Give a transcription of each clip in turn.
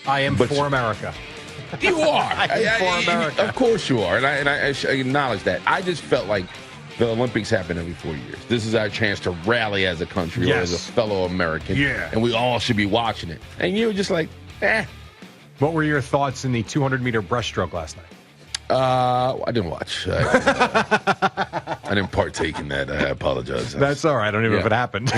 I am for America. You are. I am for America. Of course you are, and I acknowledge that. I just felt like the Olympics happen every 4 years. This is our chance to rally as a country or as a fellow American. Yeah. And we all should be watching it. And you were just like, eh. What were your thoughts in the 200-meter breaststroke last night? I didn't watch. I didn't partake in that. I apologize. That's all right. I don't even know if it happened.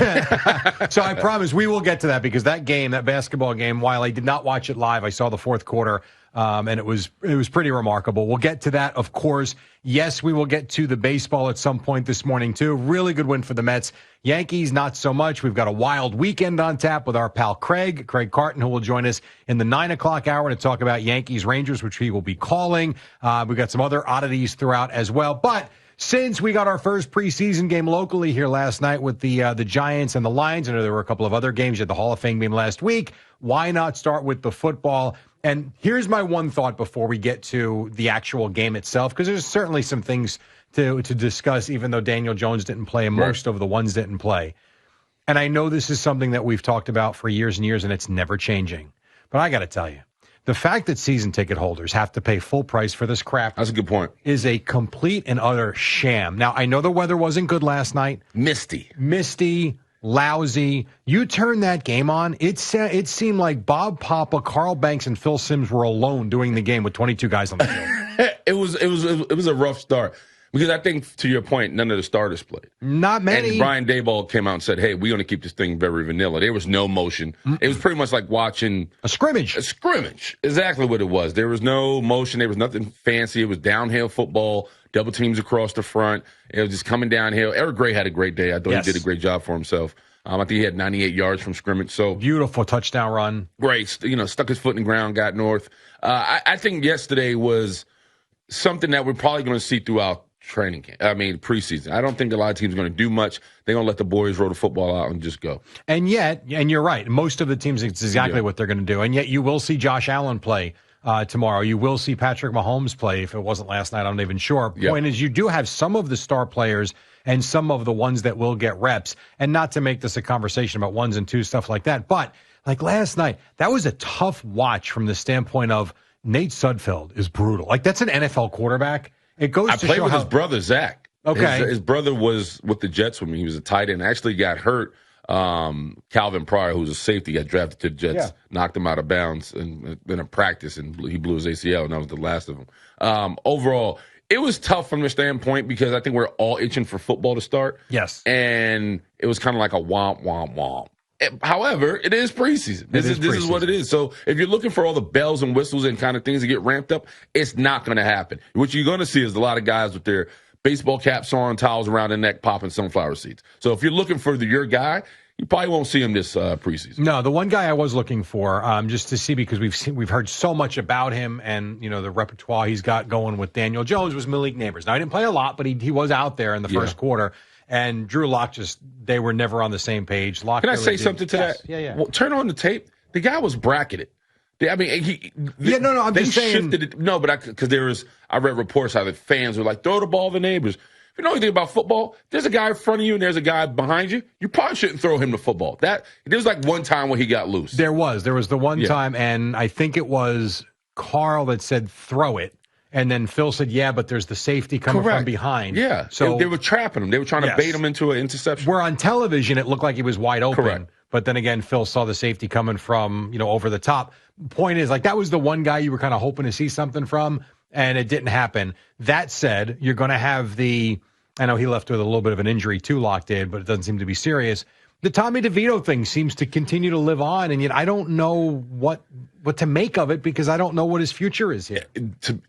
So I promise we will get to that because that game, that basketball game, while I did not watch it live, I saw the fourth quarter, and it was pretty remarkable. We'll get to that, of course. Yes, we will get to the baseball at some point this morning, too. Really good win for the Mets. Yankees, not so much. We've got a wild weekend on tap with our pal Craig Carton, who will join us in the 9 o'clock hour to talk about Yankees-Rangers, which he will be calling. We've got some other oddities throughout as well. But since we got our first preseason game locally here last night with the Giants and the Lions, I know there were a couple of other games. You had the Hall of Fame game last week. Why not start with the football? And here's my one thought before we get to the actual game itself, because there's certainly some things to discuss, even though Daniel Jones didn't play and most of the ones didn't play. And I know this is something that we've talked about for years and years, and it's never changing. But I got to tell you, the fact that season ticket holders have to pay full price for this crap That's a good point. is a complete and utter sham. Now, I know the weather wasn't good last night. Misty, lousy. You turn that game on, it seemed like Bob Papa, Carl Banks, and Phil Simms were alone doing the game with 22 guys on the field. it was a rough start. Because I think, to your point, none of the starters played. Not many. And Brian Daboll came out and said, hey, we're going to keep this thing very vanilla. There was no motion. It was pretty much like watching a scrimmage. Exactly what it was. There was no motion. There was nothing fancy. It was downhill football, double teams across the front. It was just coming downhill. Eric Gray had a great day. I thought he did a great job for himself. I think he had 98 yards from scrimmage. So beautiful touchdown run. Great. Stuck his foot in the ground, got north. I think yesterday was something that we're probably going to see throughout training camp. Preseason. I don't think a lot of teams are going to do much. They're going to let the boys roll the football out and just go. And you're right, most of the teams, it's exactly what they're going to do. And yet you will see Josh Allen play tomorrow. You will see Patrick Mahomes play. If it wasn't last night, I'm not even sure. Point is, you do have some of the star players and some of the ones that will get reps. And not to make this a conversation about ones and twos, stuff like that. But like last night, that was a tough watch from the standpoint of Nate Sudfeld is brutal. Like, that's an NFL quarterback. It goes to show I played with his brother, Zach. Okay. His brother was with the Jets with me. He was a tight end. Actually got hurt. Calvin Pryor, who was a safety, got drafted to the Jets, knocked him out of bounds in a practice, and he blew his ACL, and that was the last of him. Overall, it was tough from the standpoint because I think we're all itching for football to start. Yes. And it was kind of like a womp, womp, womp. However, it is preseason. This is what it is. So if you're looking for all the bells and whistles and kind of things to get ramped up, it's not going to happen. What you're going to see is a lot of guys with their baseball caps on, towels around their neck, popping sunflower seeds. So if you're looking for your guy, you probably won't see him this preseason. No, the one guy I was looking for, just to see, because we've heard so much about him and the repertoire he's got going with Daniel Jones, was Malik Neighbors. Now, he didn't play a lot, but he was out there in the first quarter. And Drew Lock they were never on the same page. Lock, can I say something to that? Yeah. Well, turn on the tape. The guy was bracketed. I'm just saying. Shifted it. No, but because I read reports how the fans were like, throw the ball to Neighbors. If you know anything about football, there's a guy in front of you and there's a guy behind you. You probably shouldn't throw him the football. There was like one time when he got loose. There was the one time, and I think it was Carl that said throw it. And then Phil said, but there's the safety coming from behind. Yeah. So they were trapping him. They were trying to bait him into an interception. Where on television, it looked like he was wide open. Correct. But then again, Phil saw the safety coming from, over the top. Point is, like, that was the one guy you were kind of hoping to see something from, and it didn't happen. That said, you're going to have I know he left with a little bit of an injury too, Locke did, but it doesn't seem to be serious. The Tommy DeVito thing seems to continue to live on, and yet I don't know what to make of it because I don't know what his future is here.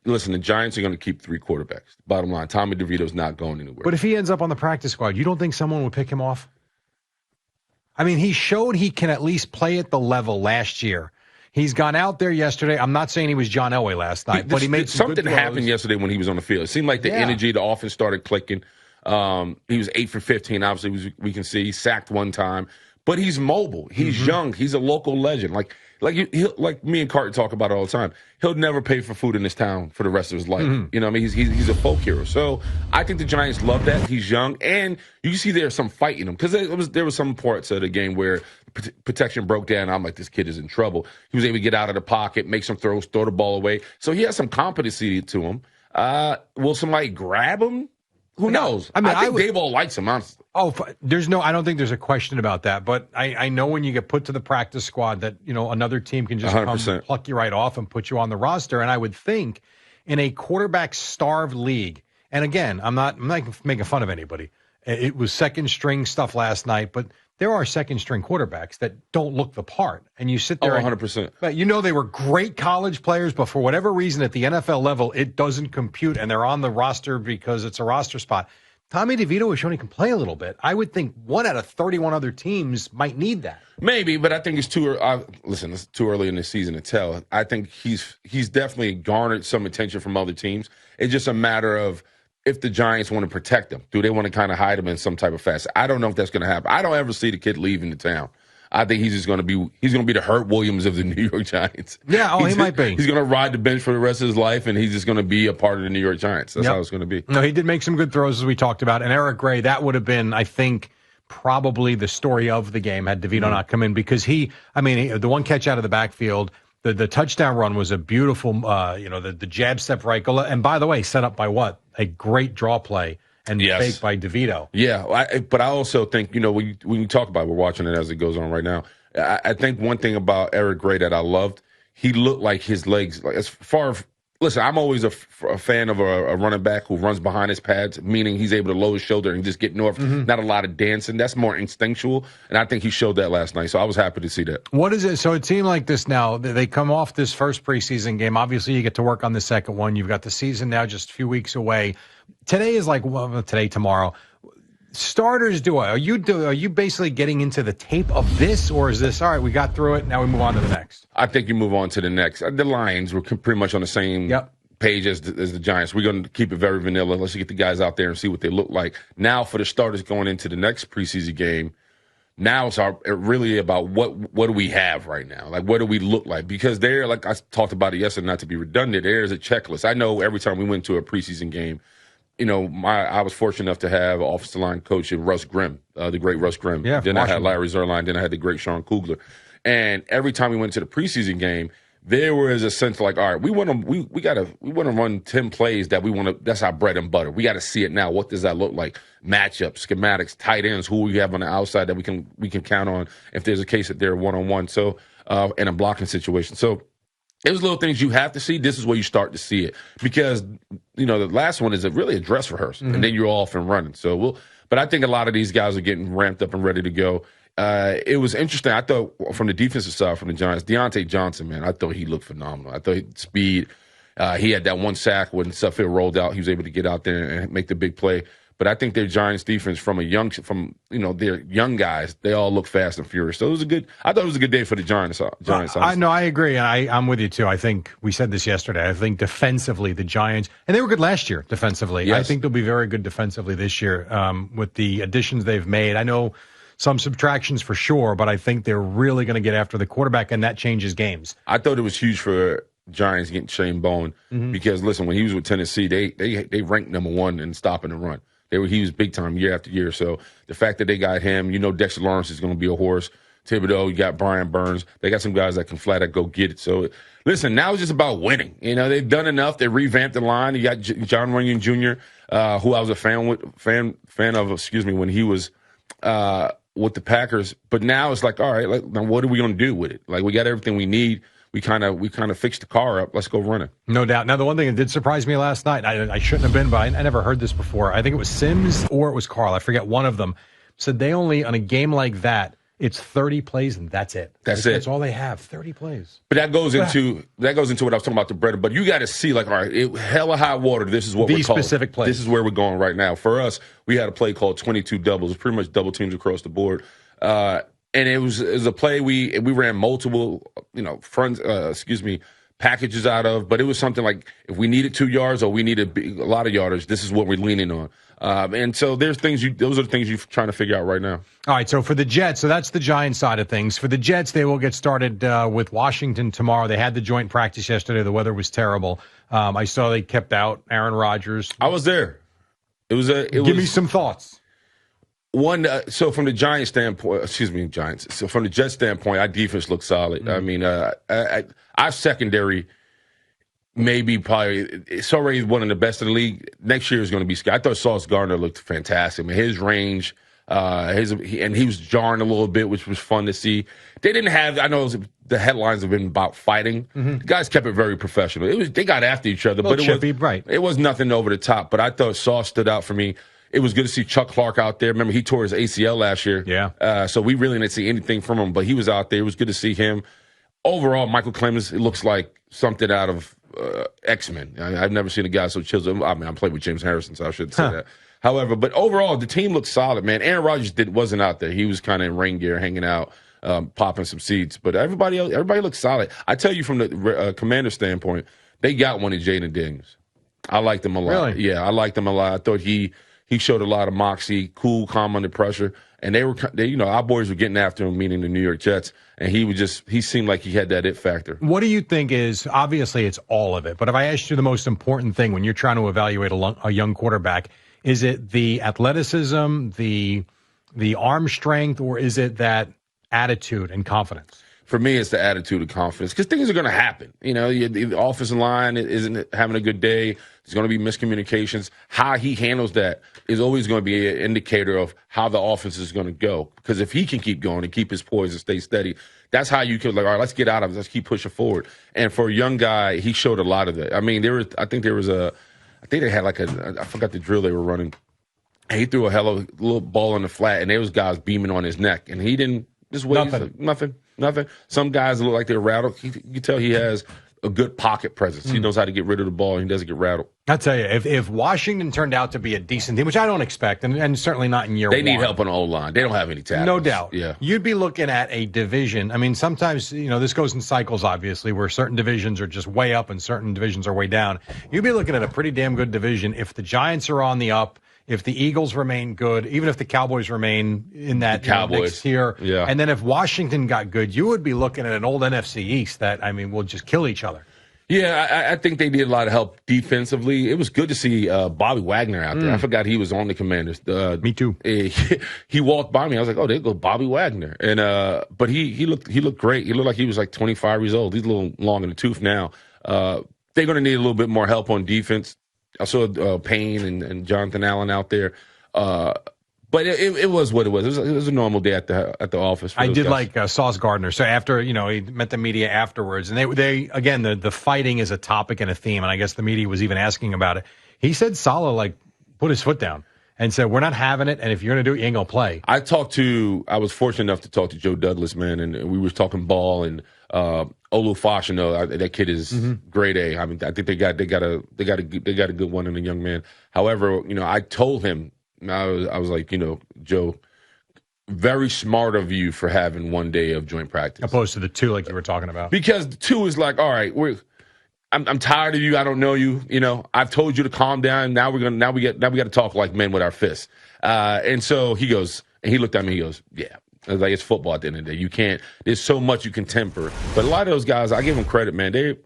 Listen, the Giants are going to keep 3 quarterbacks. Bottom line, Tommy DeVito's not going anywhere. But if he ends up on the practice squad, you don't think someone would pick him off? I mean, he showed he can at least play at the level last year. He's gone out there yesterday. I'm not saying he was John Elway last night, but he made some something good throws. Happened yesterday when he was on the field. It seemed like the energy, the offense started clicking. He was 8 for 15. Obviously, we can see he sacked one time. But he's mobile. He's young. He's a local legend. Like, like me and Carton talk about it all the time. He'll never pay for food in this town for the rest of his life. You know what I mean? He's a folk hero. So I think the Giants love that. He's young, and you see there's some fight in him because there was some parts of the game where protection broke down. I'm like, this kid is in trouble. He was able to get out of the pocket, make some throws, throw the ball away. So he has some competency to him. Will somebody grab him? Who knows? I think Dave all likes him, honestly. I don't think there's a question about that. But I know when you get put to the practice squad that, another team can just 100%. come pluck you right off and put you on the roster. And I would think in a quarterback-starved league, and again, I'm not making fun of anybody. It was second-string stuff last night, but there are second-string quarterbacks that don't look the part. And you sit there 100%. But they were great college players, but for whatever reason at the NFL level, it doesn't compute, and they're on the roster because it's a roster spot. Tommy DeVito has shown he can play a little bit. I would think 1 out of 31 other teams might need that. Maybe, but I think it's too early. Listen, it's too early in the season to tell. I think he's definitely garnered some attention from other teams. It's just a matter of if the Giants want to protect him. Do they want to kind of hide him in some type of fashion? I don't know if that's going to happen. I don't ever see the kid leaving the town. I think he's just going to be the Hurt Williams of the New York Giants. Yeah, he might be. He's going to ride the bench for the rest of his life, and he's just going to be a part of the New York Giants. That's how it's going to be. No, he did make some good throws, as we talked about. And Eric Gray, that would have been, I think, probably the story of the game had DeVito not come in, because the one catch out of the backfield, the touchdown run was a beautiful, the jab step right. And by the way, set up by what? A great draw play. And fake by DeVito. Yeah, but I also think, when you talk about it, we're watching it as it goes on right now. I think one thing about Eric Gray that I loved, he looked like his legs, listen, I'm always a fan of a running back who runs behind his pads, meaning he's able to lower his shoulder and just get north. Not a lot of dancing. That's more instinctual, and I think he showed that last night, so I was happy to see that. What is it? So it seemed like this now, they come off this first preseason game. Obviously, you get to work on the second one. You've got the season now just a few weeks away. Today is tomorrow. Starters are you basically getting into the tape of this, or is this, all right, we got through it, now we move on to the next? I think you move on to the next. The Lions were pretty much on the same page as the Giants. We're going to keep it very vanilla. Let's get the guys out there and see what they look like. Now for the starters going into the next preseason game, now it's really about what do we have right now? Like, what do we look like? Because there, like I talked about it yesterday, not to be redundant, there's a checklist. I know every time we went to a preseason game, I was fortunate enough to have offensive line coach Russ Grimm, the great Russ Grimm. Yeah, then I had Larry Zerline. Then I had the great Sean Kugler. And every time we went to the preseason game, there was a sense like, all right, we want to run 10 plays that we want to. That's our bread and butter. We got to see it now. What does that look like? Matchups, schematics, tight ends, who we have on the outside that we can count on if there's a case that they're 1-on-1. So in a blocking situation. So there's little things you have to see. This is where you start to see it, because the last one is really a dress rehearsal, and then you're off and running. But I think a lot of these guys are getting ramped up and ready to go. It was interesting. I thought from the defensive side, from the Giants, Deontay Johnson, man, I thought he looked phenomenal. I thought speed. He had that one sack when Suffield rolled out. He was able to get out there and make the big play. But I think their Giants defense their young guys, they all look fast and furious. So I thought it was a good day for the Giants. I agree. And I'm with you too. I think we said this yesterday. I think defensively, the Giants, and they were good last year defensively. Yes. I think they'll be very good defensively this year with the additions they've made. I know some subtractions for sure, but I think they're really going to get after the quarterback, and that changes games. I thought it was huge for Giants getting Shane Bowen because, listen, when he was with Tennessee, they ranked number 1 in stopping the run. He was big time year after year. So the fact that they got him, Dexter Lawrence is going to be a horse. Thibodeau, you got Brian Burns. They got some guys that can flat out go get it. So listen, now it's just about winning. They've done enough. They revamped the line. You got John Runyon Jr., who I was a fan of, when he was with the Packers. But now it's like, all right, now what are we going to do with it? Like, we got everything we need. We kind of fixed the car up. Let's go run it. No doubt. Now, the one thing that did surprise me last night, I shouldn't have been, but I never heard this before. I think it was Sims or it was Carl. I forget, one of them said they only, on a game like that, it's 30 plays and that's it. That's all they have, 30 plays. But that goes into what I was talking about, the bread. But you got to see, like, all right, hella high water. This is what we're calling. These specific plays. This is where we're going right now. For us, we had a play called 22 doubles. It's pretty much double teams across the board. And it was a play we ran multiple, packages out of, but it was something like if we needed 2 yards or we needed a lot of yardage, this is what we're leaning on. And so those are the things you're trying to figure out right now. All right, so for the Jets, so that's the Giants side of things. For the Jets, they will get started with Washington tomorrow. They had the joint practice yesterday. The weather was terrible. I saw they kept out Aaron Rodgers. I was there. Give me some thoughts. One, so from the Giants standpoint, Giants. So from the Jets standpoint, our defense looks solid. Mm-hmm. I mean, our secondary probably it's already one of the best in the league. Next year is going to be scary. I thought Sauce Gardner looked fantastic. I mean, his range, and he was jarring a little bit, which was fun to see. They didn't have. I know the headlines have been about fighting. Mm-hmm. The guys kept it very professional. They got after each other, but it was nothing over the top. But I thought Sauce stood out for me. It was good to see Chuck Clark out there. Remember, he tore his ACL last year. Yeah. So we really didn't see anything from him, but he was out there. It was good to see him. Overall, Michael Clemens, it looks like something out of X-Men. I've never seen a guy so chiseled. I mean, I played with James Harrison, so I shouldn't say that. However, but overall, the team looks solid, man. Aaron Rodgers wasn't out there. He was kind of in rain gear, hanging out, popping some seeds. But everybody looks solid. I tell you, from the Commander standpoint, they got one of Jaden Daniels. I liked him a lot. Really? Yeah, I liked him a lot. I thought he showed a lot of moxie, cool, calm under pressure. And our boys were getting after him, meaning the New York Jets. And he seemed like he had that it factor. What do you think is, obviously it's all of it, but if I asked you the most important thing when you're trying to evaluate a young quarterback, is it the athleticism, the arm strength, or is it that attitude and confidence? For me, it's the attitude and confidence, because things are going to happen. The offensive line isn't having a good day. There's going to be miscommunications. How he handles that is always going to be an indicator of how the offense is going to go. Because if he can keep going and keep his poise and stay steady, that's how you can, all right, let's get out of it. Let's keep pushing forward. And for a young guy, he showed a lot of that. I mean, I think they had I forgot the drill they were running. And he threw a little ball in the flat, and there was guys beaming on his neck. And he didn't just wait. Nothing. Some guys look like they're rattled. You can tell he has a good pocket presence. He knows how to get rid of the ball. He doesn't get rattled. I tell you, if Washington turned out to be a decent team, which I don't expect, and certainly not in year one. They need help on the O-line. They don't have any tackles. No doubt. Yeah. You'd be looking at a division. I mean, sometimes, this goes in cycles, obviously, where certain divisions are just way up and certain divisions are way down. You'd be looking at a pretty damn good division if the Giants are on the up, if the Eagles remain good, even if the Cowboys remain in that next tier. Yeah. And then if Washington got good, you would be looking at an old NFC East that, will just kill each other. Yeah, I think they need a lot of help defensively. It was good to see Bobby Wagner out there. I forgot he was on the Commanders. Me too. He walked by me. I was like, oh, there goes Bobby Wagner. And but he looked great. He looked like he was like 25 years old. He's a little long in the tooth now. They're going to need a little bit more help on defense. I saw Payne and Jonathan Allen out there. But it was what it was. It was a normal day at the office. I did like Sauce Gardner. So after, he met the media afterwards, and they again, the fighting is a topic and a theme, and I guess the media was even asking about it. He said Saleh put his foot down and said, we're not having it, and if you're going to do it, you ain't going to play. I was fortunate enough to talk to Joe Douglas, man, and we were talking ball, and Olu Fashanu, that kid is grade A. I mean, I think they got a good one in a young man. However, I told him, I was like, Joe, very smart of you for having one day of joint practice, opposed to the two like you were talking about. Because the two is like, all right, I'm tired of you. I don't know you. I've told you to calm down. Now we got to talk like men with our fists. And so he goes, and he looked at me. He goes, yeah. I was like, it's football at the end of the day. You can't. There's so much you can temper. But a lot of those guys, I give them credit, man. They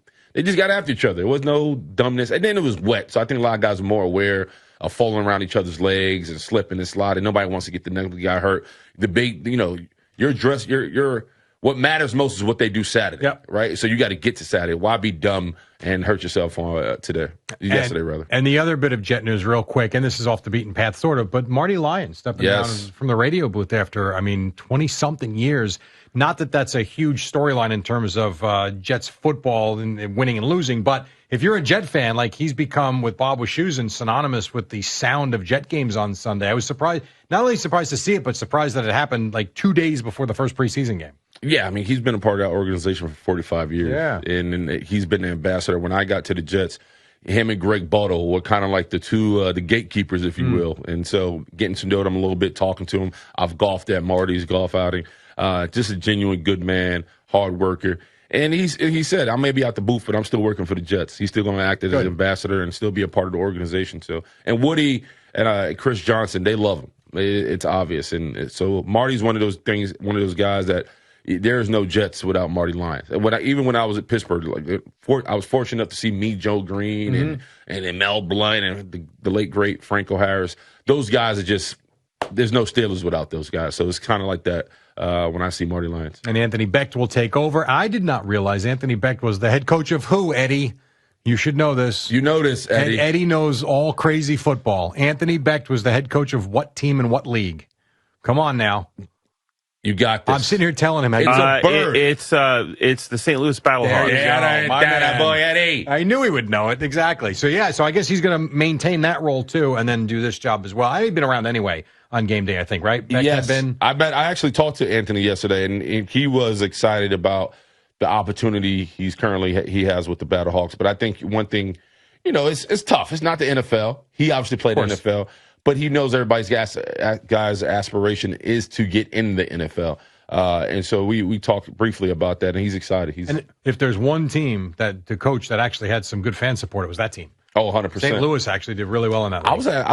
just got after each other. There was no dumbness, and then it was wet. So I think a lot of guys are more aware of falling around each other's legs and slipping and sliding. Nobody wants to get the next guy hurt. The big, your dress, your what matters most is what they do Saturday, right? So you got to get to Saturday. Why be dumb and hurt yourself on yesterday, rather? And the other bit of Jet news, real quick, and this is off the beaten path, sort of, but Marty Lyons stepping down from the radio booth after, 20-something years. Not that that's a huge storyline in terms of Jets football and winning and losing, but if you're a Jet fan, he's become, with Bob Wischusen, synonymous with the sound of Jet games on Sunday. I was surprised, not only surprised to see it, but surprised that it happened 2 days before the first preseason game. Yeah, he's been a part of that organization for 45 years. Yeah. And he's been the ambassador. When I got to the Jets, him and Greg Buttle were kind of like the two, the gatekeepers, if you will. And so getting to know them a little bit, talking to him. I've golfed at Marty's golf outing. Just a genuine good man, hard worker. And he said, I may be out the booth, but I'm still working for the Jets. He's still going to act as an ambassador and still be a part of the organization. So, and Woody and Chris Johnson, they love him. It's obvious. And so Marty's one of those guys that there is no Jets without Marty Lyons. Even when I was at Pittsburgh, I was fortunate enough to see me, Joe Green, and Mel Blount, and the late, great Franco Harris. Those guys are just, there's no Steelers without those guys. So it's kind of like that when I see Marty Lyons. And Anthony Becht will take over. I did not realize Anthony Becht was the head coach of who, Eddie? You should know this. You know this, Eddie. Eddie knows all crazy football. Anthony Becht was the head coach of what team and what league? Come on now. You got this. I'm sitting here telling him. It's a bird. It's the St. Louis Battlehawks. Yeah, boy, Eddie. I knew he would know it. Exactly. So I guess he's going to maintain that role, too, and then do this job as well. I've been around anyway on game day, I think, right? Yes. I actually talked to Anthony yesterday, and he was excited about the opportunity he has with the Battlehawks. But I think one thing, it's tough. It's not the NFL. He obviously played in the NFL. But he knows everybody's guy's aspiration is to get in the NFL. And so we talked briefly about that, and he's excited. And if there's one team to coach that actually had some good fan support, it was that team. Oh, 100%. St. Louis actually did really well in that league. I was at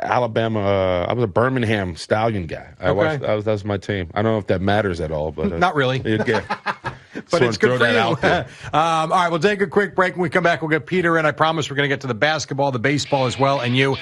Alabama. I was a Birmingham Stallion guy. That was my team. I don't know if that matters at all, but not really. But it's good for you. All right, we'll take a quick break. When we come back, we'll get Peter in. I promise we're going to get to the basketball, the baseball as well, and you.